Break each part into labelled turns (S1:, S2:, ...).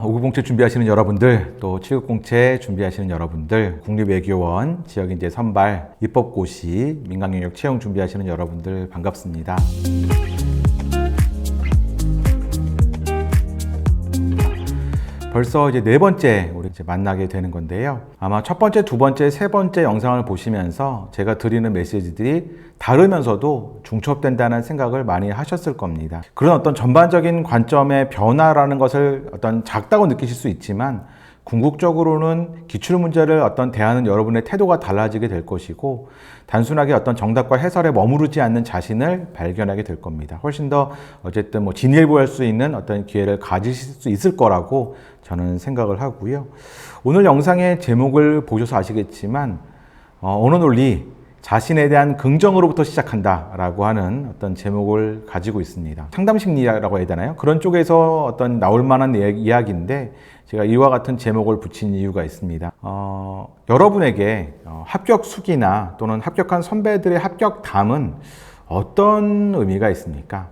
S1: 5급공채 준비하시는 여러분들, 또 7급공채 준비하시는 여러분들, 국립외교원, 지역인재 선발, 입법고시, 민간경력 채용 준비하시는 여러분들 반갑습니다. 벌써 이제 네 번째 우리 이제 만나게 되는 건데요. 아마 첫 번째, 두 번째, 세 번째 영상을 보시면서 제가 드리는 메시지들이 다르면서도 중첩된다는 생각을 많이 하셨을 겁니다. 그런 어떤 전반적인 관점의 변화라는 것을 어떤 작다고 느끼실 수 있지만 궁극적으로는 기출문제를 어떤 대하는 여러분의 태도가 달라지게 될 것이고 단순하게 어떤 정답과 해설에 머무르지 않는 자신을 발견하게 될 겁니다. 훨씬 더 어쨌든 진일보할 수 있는 어떤 기회를 가지실 수 있을 거라고 저는 생각을 하고요. 오늘 영상의 제목을 보셔서 아시겠지만 언어 논리, 자신에 대한 긍정으로부터 시작한다라고 하는 어떤 제목을 가지고 있습니다. 상담 심리라고 해야 되나요? 그런 쪽에서 어떤 나올 만한 이야기인데 제가 이와 같은 제목을 붙인 이유가 있습니다. 여러분에게 합격 수기나 또는 합격한 선배들의 합격담은 어떤 의미가 있습니까?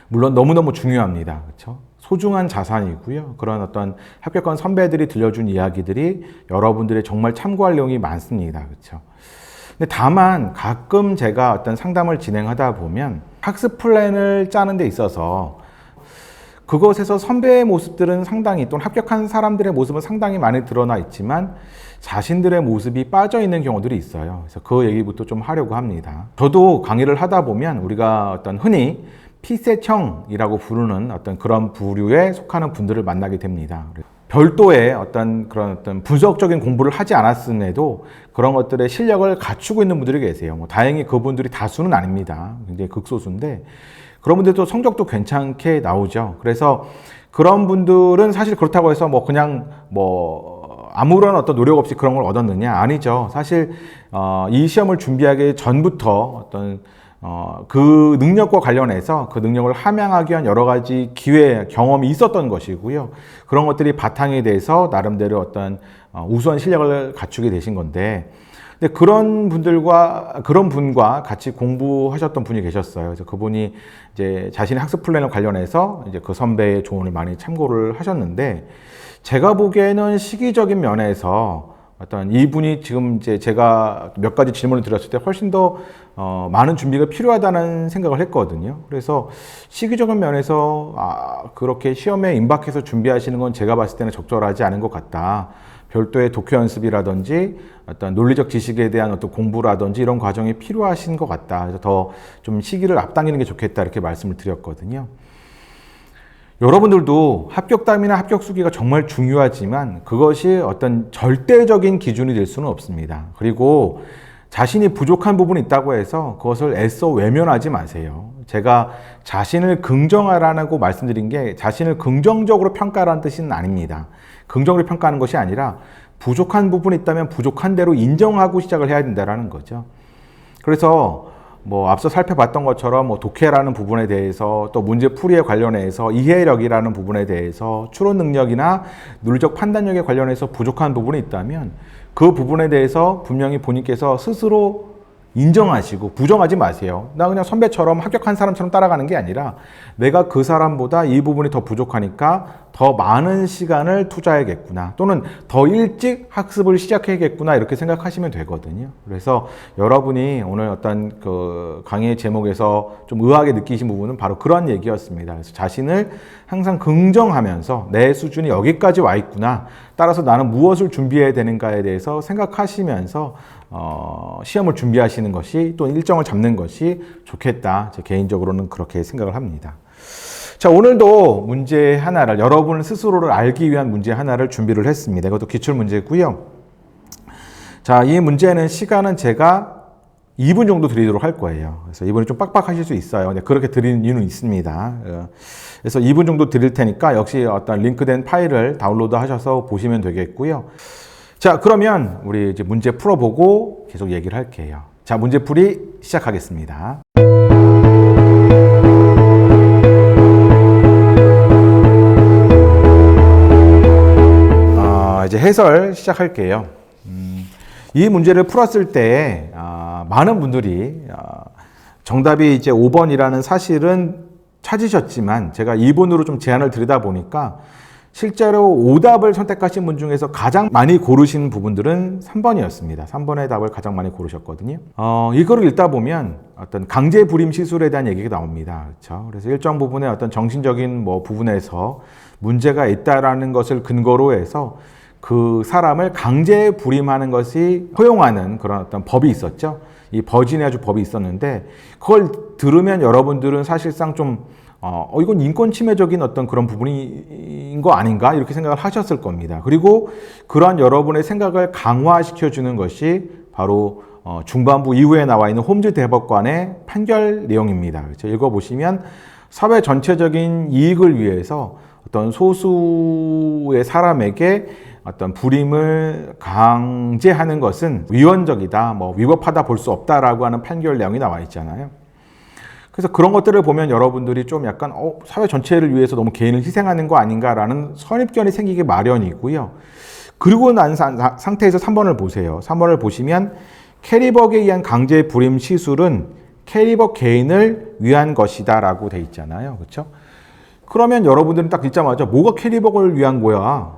S1: 물론 너무너무 중요합니다. 그렇죠? 소중한 자산이고요. 그런 어떤 합격한 선배들이 들려준 이야기들이 여러분들의 정말 참고할 내용이 많습니다. 그렇죠? 근데 다만 가끔 제가 어떤 상담을 진행하다 보면 학습 플랜을 짜는 데 있어서 그것에서 선배의 모습들은 상당히 또는 합격한 사람들의 모습은 상당히 많이 드러나 있지만 자신들의 모습이 빠져 있는 경우들이 있어요. 그래서 그 얘기부터 좀 하려고 합니다. 저도 강의를 하다 보면 우리가 어떤 흔히 피셋형이라고 부르는 어떤 그런 부류에 속하는 분들을 만나게 됩니다. 별도의 그런 분석적인 공부를 하지 않았음에도 그런 것들의 실력을 갖추고 있는 분들이 계세요. 다행히 그분들이 다수는 아닙니다. 굉장히 극소수인데 그런 분들도 성적도 괜찮게 나오죠. 그래서 그런 분들은 사실 그렇다고 해서 아무런 어떤 노력 없이 그런 걸 얻었느냐? 아니죠. 사실 이 시험을 준비하기 전부터 그 능력과 관련해서 그 능력을 함양하기 위한 여러 가지 기회, 경험이 있었던 것이고요. 그런 것들이 바탕이 돼서 나름대로 우수한 실력을 갖추게 되신 건데, 근데 그런 분과 같이 공부하셨던 분이 계셨어요. 그래서 그분이 이제 자신의 학습 플랜을 관련해서 이제 그 선배의 조언을 많이 참고를 하셨는데, 제가 보기에는 시기적인 면에서 이분이 지금 이제 제가 몇 가지 질문을 드렸을 때 훨씬 더 많은 준비가 필요하다는 생각을 했거든요. 그래서 시기적인 면에서 그렇게 시험에 임박해서 준비하시는 건 제가 봤을 때는 적절하지 않은 것 같다. 별도의 독해 연습이라든지 어떤 논리적 지식에 대한 어떤 공부라든지 이런 과정이 필요하신 것 같다. 그래서 더 좀 시기를 앞당기는 게 좋겠다 이렇게 말씀을 드렸거든요. 여러분들도 합격담이나 합격 수기가 정말 중요하지만 그것이 어떤 절대적인 기준이 될 수는 없습니다. 그리고 자신이 부족한 부분이 있다고 해서 그것을 애써 외면하지 마세요. 제가 자신을 긍정하라고 말씀드린 게 자신을 긍정적으로 평가하라는 뜻은 아닙니다. 긍정적으로 평가하는 것이 아니라 부족한 부분이 있다면 부족한 대로 인정하고 시작을 해야 된다는 거죠. 그래서 앞서 살펴봤던 것처럼 독해라는 부분에 대해서 또 문제 풀이에 관련해서 이해력이라는 부분에 대해서 추론 능력이나 논리적 판단력에 관련해서 부족한 부분이 있다면 그 부분에 대해서 분명히 본인께서 스스로 인정하시고 부정하지 마세요. 나 그냥 선배처럼 합격한 사람처럼 따라가는 게 아니라 내가 그 사람보다 이 부분이 더 부족하니까 더 많은 시간을 투자해야겠구나 또는 더 일찍 학습을 시작해야겠구나 이렇게 생각하시면 되거든요. 그래서 여러분이 오늘 그 강의의 제목에서 좀 의아하게 느끼신 부분은 바로 그런 얘기였습니다. 그래서 자신을 항상 긍정하면서 내 수준이 여기까지 와 있구나. 따라서 나는 무엇을 준비해야 되는가에 대해서 생각하시면서 시험을 준비하시는 것이 또 일정을 잡는 것이 좋겠다. 제 개인적으로는 그렇게 생각을 합니다. 자, 오늘도 문제 하나를 여러분 스스로를 알기 위한 문제 하나를 준비를 했습니다. 이것도 기출 문제고요. 자, 이 문제는 시간은 제가 2분 정도 드리도록 할 거예요. 그래서 이분이 좀 빡빡하실 수 있어요. 근데 그렇게 드리는 이유는 있습니다. 그래서 2분 정도 드릴 테니까 역시 어떤 링크된 파일을 다운로드 하셔서 보시면 되겠고요. 자, 그러면 우리 이제 문제 풀어보고 계속 얘기를 할게요. 자, 문제풀이 시작하겠습니다. 이제 해설 시작할게요. 이 문제를 풀었을 때 많은 분들이 정답이 이제 5번이라는 사실은 찾으셨지만 제가 2번으로 좀 제안을 드리다 보니까 실제로 오답을 선택하신 분 중에서 가장 많이 고르신 부분들은 3번이었습니다. 3번의 답을 가장 많이 고르셨거든요. 이거를 읽다 보면 어떤 강제 불임 시술에 대한 얘기가 나옵니다. 그렇죠? 그래서 일정 부분의 어떤 정신적인 부분에서 문제가 있다라는 것을 근거로 해서 그 사람을 강제 불임하는 것이 허용하는 그런 어떤 법이 있었죠. 이 버지니아주 법이 있었는데 그걸 들으면 여러분들은 사실상 좀 이건 인권 침해적인 어떤 그런 부분인 거 아닌가 이렇게 생각을 하셨을 겁니다. 그리고 그러한 여러분의 생각을 강화시켜주는 것이 바로 중반부 이후에 나와 있는 홈즈 대법관의 판결 내용입니다. 그렇죠? 읽어보시면 사회 전체적인 이익을 위해서 어떤 소수의 사람에게 어떤 불임을 강제하는 것은 위헌적이다, 위법하다 볼 수 없다라고 하는 판결 내용이 나와 있잖아요. 그래서 그런 것들을 보면 여러분들이 좀 약간 사회 전체를 위해서 너무 개인을 희생하는 거 아닌가라는 선입견이 생기기 마련이고요. 그리고 난 상태에서 3번을 보세요. 3번을 보시면 캐리벅에 의한 강제 불임 시술은 캐리벅 개인을 위한 것이다 라고 돼 있잖아요. 그렇죠? 그러면 여러분들은 딱 읽자마자 뭐가 캐리벅을 위한 거야?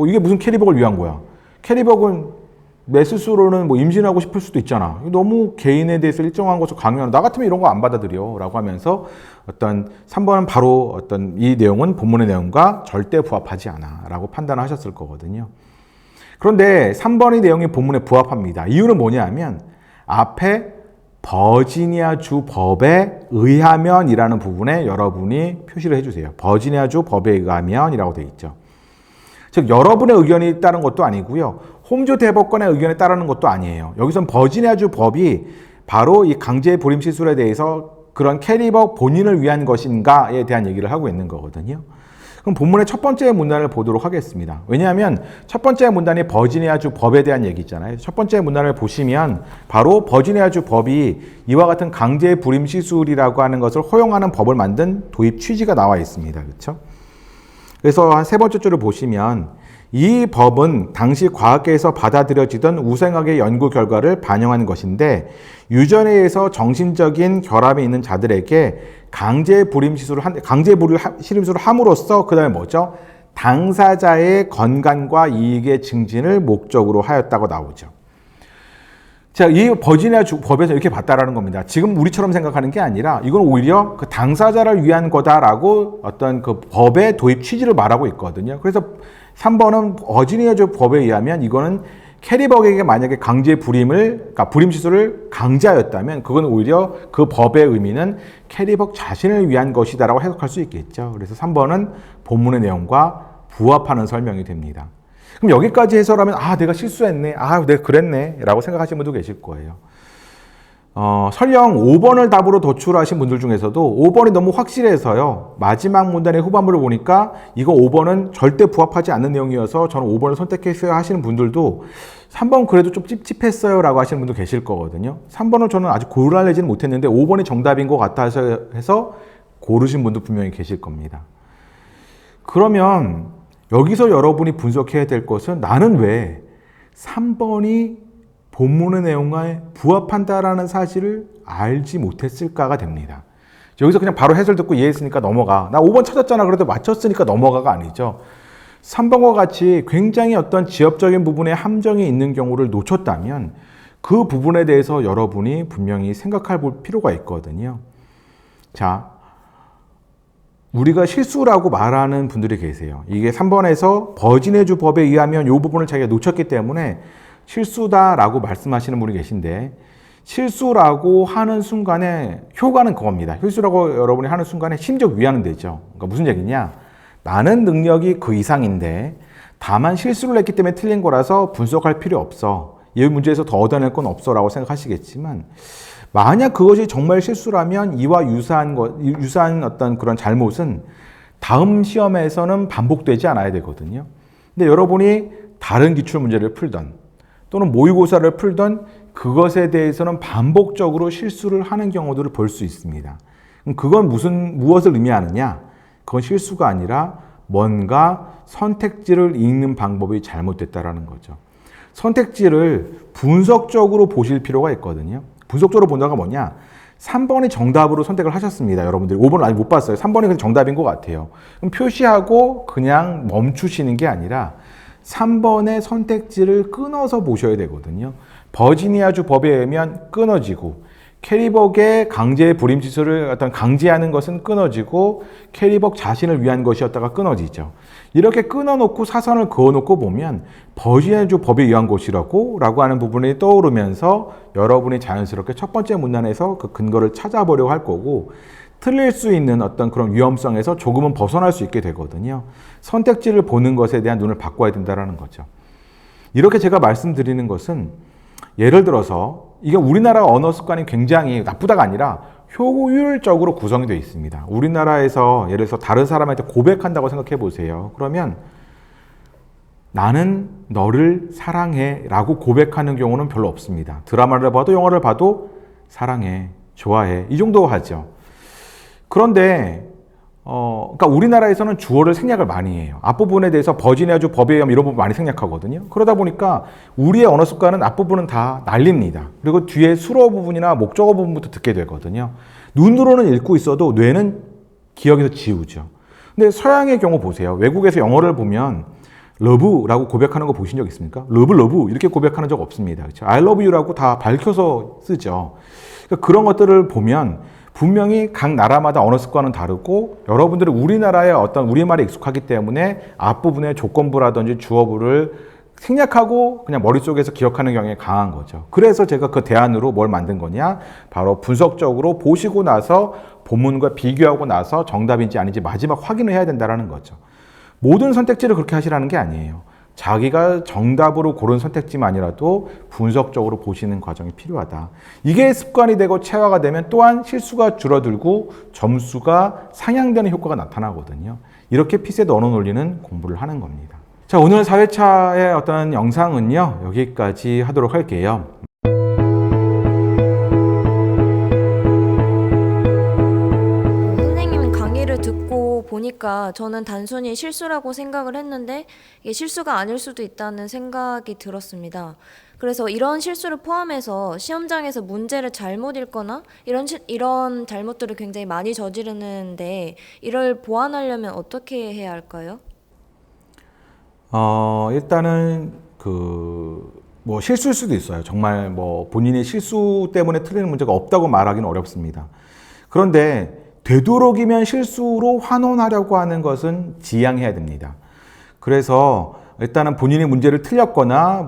S1: 이게 무슨 캐리벅을 위한 거야? 캐리벅은 내 스스로는 임신하고 싶을 수도 있잖아. 너무 개인에 대해서 일정한 것을 강요하는, 나 같으면 이런 거 안 받아들여 라고 하면서 어떤 3번은 바로 어떤 이 내용은 본문의 내용과 절대 부합하지 않아 라고 판단하셨을 거거든요. 그런데 3번의 내용이 본문에 부합합니다. 이유는 뭐냐면 앞에 버지니아주 법에 의하면 이라는 부분에 여러분이 표시를 해주세요. 버지니아주 법에 의하면 이라고 되어 있죠. 즉 여러분의 의견이 따른 것도 아니고요. 홈즈 대법관의 의견에 따르는 것도 아니에요. 여기선 버지니아주 법이 바로 이 강제 불임 시술에 대해서 그런 캐리벅 본인을 위한 것인가에 대한 얘기를 하고 있는 거거든요. 그럼 본문의 첫 번째 문단을 보도록 하겠습니다. 왜냐하면 첫 번째 문단이 버지니아주 법에 대한 얘기 있잖아요. 첫 번째 문단을 보시면 바로 버지니아주 법이 이와 같은 강제 불임 시술이라고 하는 것을 허용하는 법을 만든 도입 취지가 나와 있습니다. 그렇죠? 그래서 한 세 번째 줄을 보시면 이 법은 당시 과학계에서 받아들여지던 우생학의 연구 결과를 반영하는 것인데 유전에 의해서 정신적인 결함이 있는 자들에게 강제 불임 시술을 함으로써 그다음에 뭐죠? 당사자의 건강과 이익의 증진을 목적으로 하였다고 나오죠. 자, 이 버지니아주 법에서 이렇게 봤다라는 겁니다. 지금 우리처럼 생각하는 게 아니라 이건 오히려 그 당사자를 위한 거다라고 어떤 그 법의 도입 취지를 말하고 있거든요. 그래서 3번은 버지니아주 법에 의하면 이거는 캐리벅에게 만약에 강제 그러니까 불임 시술을 강제하였다면 그건 오히려 그 법의 의미는 캐리벅 자신을 위한 것이다라고 해석할 수 있겠죠. 그래서 3번은 본문의 내용과 부합하는 설명이 됩니다. 그럼 여기까지 해설하면 내가 실수했네, 내가 그랬네 라고 생각하시는 분도 계실 거예요. 설령 5번을 답으로 도출하신 분들 중에서도 5번이 너무 확실해서요, 마지막 문단의 후반부를 보니까 이거 5번은 절대 부합하지 않는 내용이어서 저는 5번을 선택했어요 하시는 분들도 3번 그래도 좀 찝찝했어요 라고 하시는 분도 계실 거거든요. 3번은 저는 아직 고르내지는 못했는데 5번이 정답인 것 같아서 해서 고르신 분도 분명히 계실 겁니다. 그러면 여기서 여러분이 분석해야 될 것은 나는 왜 3번이 본문의 내용에 부합한다라는 사실을 알지 못했을까가 됩니다. 여기서 그냥 바로 해설 듣고 이해했으니까 넘어가. 나 5번 찾았잖아. 그래도 맞췄으니까 넘어가가 아니죠. 3번과 같이 굉장히 어떤 지엽적인 부분에 함정이 있는 경우를 놓쳤다면 그 부분에 대해서 여러분이 분명히 생각해 볼 필요가 있거든요. 자, 우리가 실수라고 말하는 분들이 계세요. 이게 3번에서 버지니아주 법에 의하면 이 부분을 자기가 놓쳤기 때문에 실수다라고 말씀하시는 분이 계신데, 실수라고 하는 순간에 효과는 그겁니다. 실수라고 여러분이 하는 순간에 심적 위안은 되죠. 그러니까 무슨 얘기냐? 나는 능력이 그 이상인데 다만 실수를 했기 때문에 틀린 거라서 분석할 필요 없어. 이 문제에서 더 얻어낼 건 없어 라고 생각하시겠지만, 만약 그것이 정말 실수라면 이와 유사한 어떤 그런 잘못은 다음 시험에서는 반복되지 않아야 되거든요. 근데 여러분이 다른 기출문제를 풀던 또는 모의고사를 풀던 그것에 대해서는 반복적으로 실수를 하는 경우들을 볼 수 있습니다. 그건 무엇을 의미하느냐? 그건 실수가 아니라 뭔가 선택지를 읽는 방법이 잘못됐다라는 거죠. 선택지를 분석적으로 보실 필요가 있거든요. 분석적으로 본다가 뭐냐? 3번이 정답으로 선택을 하셨습니다. 여러분들이 5번을 아직 못 봤어요. 3번이 정답인 것 같아요. 그럼 표시하고 그냥 멈추시는 게 아니라 3번의 선택지를 끊어서 보셔야 되거든요. 버지니아주 법에 의하면 끊어지고, 캐리벅의 강제 불임치수를 어떤 강제하는 것은 끊어지고, 캐리벅 자신을 위한 것이었다가 끊어지죠. 이렇게 끊어놓고 사선을 그어놓고 보면 버지니아주 법에 의한 것이라고 하는 부분이 떠오르면서 여러분이 자연스럽게 첫 번째 문단에서 그 근거를 찾아보려고 할 거고, 틀릴 수 있는 어떤 그런 위험성에서 조금은 벗어날 수 있게 되거든요. 선택지를 보는 것에 대한 눈을 바꿔야 된다는 거죠. 이렇게 제가 말씀드리는 것은 예를 들어서 이게 우리나라 언어 습관이 굉장히 나쁘다가 아니라 효율적으로 구성이 되어 있습니다. 우리나라에서 예를 들어서 다른 사람한테 고백한다고 생각해 보세요. 그러면 나는 너를 사랑해 라고 고백하는 경우는 별로 없습니다. 드라마를 봐도 영화를 봐도 사랑해, 좋아해 이 정도 하죠. 그런데 그러니까 우리나라에서는 주어를 생략을 많이 해요. 앞부분에 대해서 버지니아주 법에 의하면 이런 부분 많이 생략하거든요. 그러다 보니까 우리의 언어 습관은 앞부분은 다 날립니다. 그리고 뒤에 수로 부분이나 목적어 부분부터 듣게 되거든요. 눈으로는 읽고 있어도 뇌는 기억에서 지우죠. 근데 서양의 경우 보세요. 외국에서 영어를 보면 러브라고 고백하는 거 보신 적 있습니까? 러브 이렇게 고백하는 적 없습니다. 그렇죠? I love you라고 다 밝혀서 쓰죠. 그러니까 그런 것들을 보면 분명히 각 나라마다 언어 습관은 다르고, 여러분들은 우리나라의 어떤 우리말에 익숙하기 때문에 앞부분에 조건부라든지 주어부를 생략하고 그냥 머릿속에서 기억하는 경향이 강한 거죠. 그래서 제가 그 대안으로 뭘 만든 거냐? 바로 분석적으로 보시고 나서 본문과 비교하고 나서 정답인지 아닌지 마지막 확인을 해야 된다는 거죠. 모든 선택지를 그렇게 하시라는 게 아니에요. 자기가 정답으로 고른 선택지만이라도 분석적으로 보시는 과정이 필요하다. 이게 습관이 되고 체화가 되면 또한 실수가 줄어들고 점수가 상향되는 효과가 나타나거든요. 이렇게 피셋 언어 논리는 공부를 하는 겁니다. 자, 오늘 4회차의 어떤 영상은요, 여기까지 하도록 할게요.
S2: 보니까 저는 단순히 실수라고 생각을 했는데 이게 실수가 아닐 수도 있다는 생각이 들었습니다. 그래서 이런 실수를 포함해서 시험장에서 문제를 잘못 읽거나 이런 잘못들을 굉장히 많이 저지르는데, 이를 보완하려면 어떻게 해야 할까요?
S1: 일단은 뭐 실수일 수도 있어요. 정말 뭐 본인의 실수 때문에 틀리는 문제가 없다고 말하기는 어렵습니다. 그런데 되도록이면 실수로 환원하려고 하는 것은 지양해야 됩니다. 그래서 일단은 본인이 문제를 틀렸거나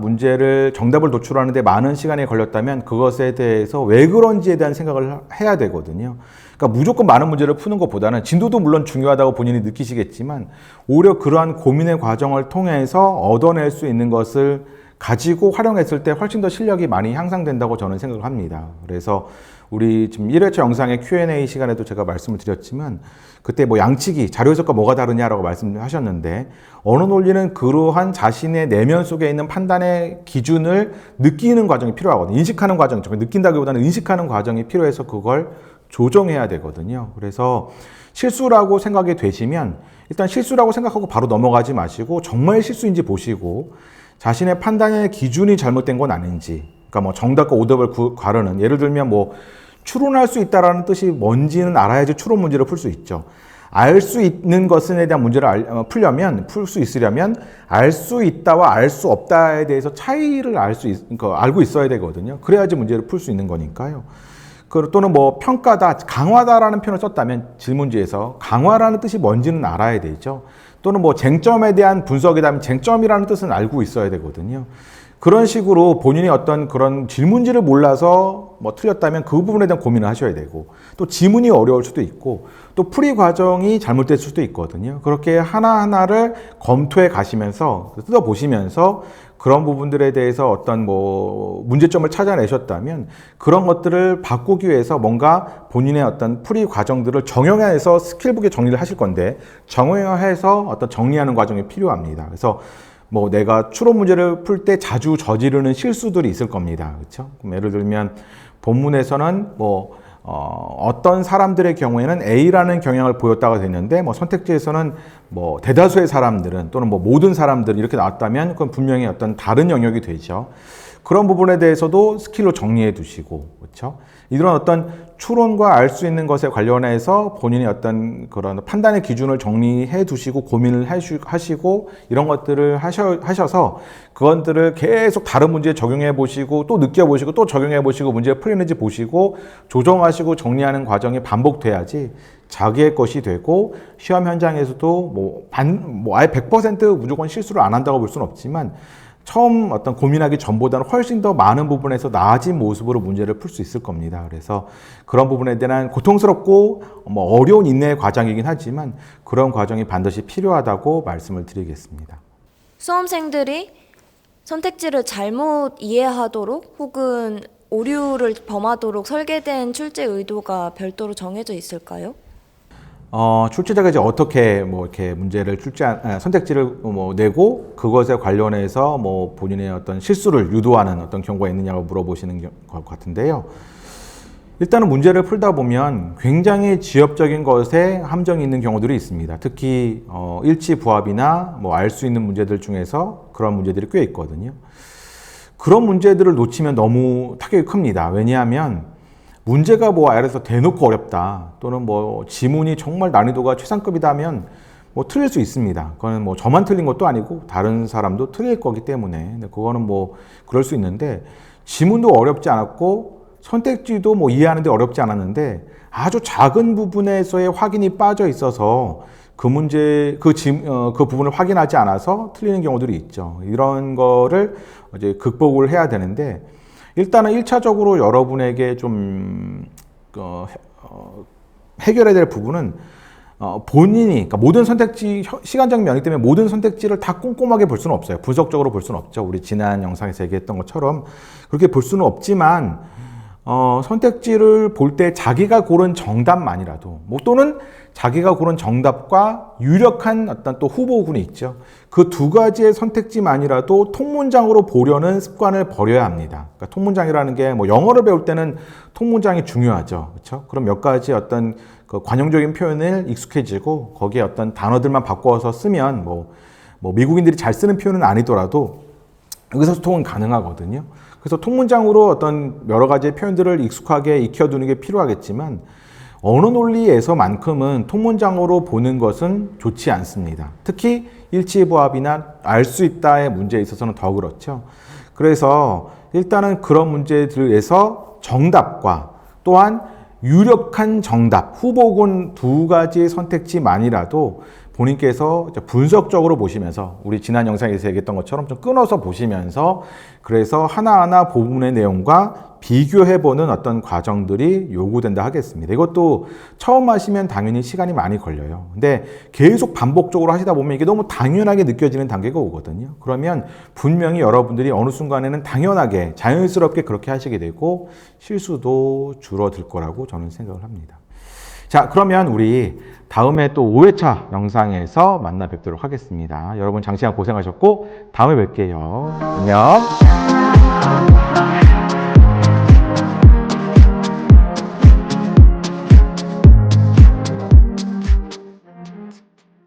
S1: 정답을 도출하는데 많은 시간이 걸렸다면 그것에 대해서 왜 그런지에 대한 생각을 해야 되거든요. 그러니까 무조건 많은 문제를 푸는 것보다는 진도도 물론 중요하다고 본인이 느끼시겠지만, 오히려 그러한 고민의 과정을 통해서 얻어낼 수 있는 것을 가지고 활용했을 때 훨씬 더 실력이 많이 향상된다고 저는 생각을 합니다. 그래서 우리 지금 1회차 영상의 Q&A 시간에도 제가 말씀을 드렸지만, 그때 뭐 양치기, 자료 해석과 뭐가 다르냐라고 말씀하셨는데, 언어 논리는 그러한 자신의 내면 속에 있는 판단의 기준을 느끼는 과정이 필요하거든요. 인식하는 과정, 느낀다기보다는 인식하는 과정이 필요해서 그걸 조정해야 되거든요. 그래서 실수라고 생각이 되시면 일단 실수라고 생각하고 바로 넘어가지 마시고 정말 실수인지 보시고, 자신의 판단의 기준이 잘못된 건 아닌지, 그러니까 뭐 정답과 오답을 가르는, 예를 들면 뭐 추론할 수 있다라는 뜻이 뭔지는 알아야지 추론 문제를 풀 수 있죠. 알 수 있는 것에 대한 문제를 풀 수 있으려면 알 수 있다와 알 수 없다에 대해서 차이를 그러니까 알고 있어야 되거든요. 그래야지 문제를 풀 수 있는 거니까요. 또는 뭐 평가다, 강화다라는 표현을 썼다면 질문지에서 강화라는 뜻이 뭔지는 알아야 되죠. 또는 뭐 쟁점에 대한 분석이라면 쟁점이라는 뜻은 알고 있어야 되거든요. 그런 식으로 본인이 어떤 그런 질문지를 몰라서 뭐 틀렸다면 그 부분에 대한 고민을 하셔야 되고, 또 지문이 어려울 수도 있고, 또 풀이 과정이 잘못될 수도 있거든요. 그렇게 하나하나를 검토해 가시면서, 뜯어보시면서 그런 부분들에 대해서 어떤 뭐 문제점을 찾아내셨다면 그런 것들을 바꾸기 위해서 뭔가 본인의 어떤 풀이 과정들을 정형화해서 스킬북에 정리를 하실 건데, 정형화해서 어떤 정리하는 과정이 필요합니다. 그래서 뭐 내가 추론 문제를 풀 때 자주 저지르는 실수들이 있을 겁니다. 그렇죠? 예를 들면 본문에서는 뭐 어떤 사람들의 경우에는 A라는 경향을 보였다가 됐는데, 뭐 선택지에서는 뭐 대다수의 사람들은 또는 뭐 모든 사람들은 이렇게 나왔다면 그건 분명히 어떤 다른 영역이 되죠. 그런 부분에 대해서도 스킬로 정리해 두시고, 그렇죠? 이런 어떤 추론과 알 수 있는 것에 관련해서 본인이 어떤 그런 판단의 기준을 정리해 두시고 고민을 하시고 이런 것들을 하셔서 그것들을 계속 다른 문제에 적용해 보시고 또 느껴보시고 또 적용해 보시고 문제가 풀리는지 보시고 조정하시고 정리하는 과정이 반복돼야지 자기의 것이 되고 시험 현장에서도 아예 100% 무조건 실수를 안 한다고 볼 수는 없지만 처음 어떤 고민하기 전보다는 훨씬 더 많은 부분에서 나아진 모습으로 문제를 풀 수 있을 겁니다. 그래서 그런 부분에 대한 고통스럽고 어려운 인내의 과정이긴 하지만 그런 과정이 반드시 필요하다고 말씀을 드리겠습니다.
S2: 수험생들이 선택지를 잘못 이해하도록 혹은 오류를 범하도록 설계된 출제 의도가 별도로 정해져 있을까요?
S1: 출제자가 이제 어떻게 이렇게 문제를 선택지를 내고 그것에 관련해서 본인의 어떤 실수를 유도하는 어떤 경우가 있느냐고 물어보시는 것 같은데요. 일단은 문제를 풀다 보면 굉장히 지엽적인 것에 함정이 있는 경우들이 있습니다. 특히 일치부합이나 알 수 있는 문제들 중에서 그런 문제들이 꽤 있거든요. 그런 문제들을 놓치면 너무 타격이 큽니다. 왜냐하면 문제가 예를 들어서 대놓고 어렵다 또는 지문이 정말 난이도가 최상급이다 하면 틀릴 수 있습니다. 그거는 저만 틀린 것도 아니고 다른 사람도 틀릴 거기 때문에 그거는 그럴 수 있는데 지문도 어렵지 않았고 선택지도 이해하는데 어렵지 않았는데 아주 작은 부분에서의 확인이 빠져 있어서 그 부분을 확인하지 않아서 틀리는 경우들이 있죠. 이런 거를 이제 극복을 해야 되는데 일단은 1차적으로 여러분에게 좀 해결해야 될 부분은 본인이 그러니까 모든 선택지 시간적 면역 때문에 모든 선택지를 다 꼼꼼하게 볼 수는 없어요. 분석적으로 볼 수는 없죠. 우리 지난 영상에서 얘기했던 것처럼 그렇게 볼 수는 없지만 선택지를 볼 때 자기가 고른 정답만이라도 또는 자기가 고른 정답과 유력한 어떤 또 후보군이 있죠. 그 두 가지의 선택지만이라도 통문장으로 보려는 습관을 버려야 합니다. 그러니까 통문장이라는 게 영어를 배울 때는 통문장이 중요하죠. 그렇죠? 그럼 몇 가지 어떤 그 관용적인 표현을 익숙해지고 거기에 어떤 단어들만 바꿔서 쓰면 미국인들이 잘 쓰는 표현은 아니더라도 여기서 소통은 가능하거든요. 그래서 통문장으로 어떤 여러 가지의 표현들을 익숙하게 익혀두는 게 필요하겠지만 언어 논리에서만큼은 통문장으로 보는 것은 좋지 않습니다. 특히 일치부합이나 알 수 있다의 문제에 있어서는 더 그렇죠. 그래서 일단은 그런 문제들에서 정답과 또한 유력한 정답, 후보군 두 가지의 선택지만이라도 본인께서 분석적으로 보시면서 우리 지난 영상에서 얘기했던 것처럼 좀 끊어서 보시면서 그래서 하나하나 부분의 내용과 비교해보는 어떤 과정들이 요구된다 하겠습니다. 이것도 처음 하시면 당연히 시간이 많이 걸려요. 근데 계속 반복적으로 하시다 보면 이게 너무 당연하게 느껴지는 단계가 오거든요. 그러면 분명히 여러분들이 어느 순간에는 당연하게 자연스럽게 그렇게 하시게 되고 실수도 줄어들 거라고 저는 생각을 합니다. 자, 그러면 우리 다음에 또 5회차 영상에서 만나 뵙도록 하겠습니다. 여러분 장시간 고생하셨고 다음에 뵐게요. 안녕.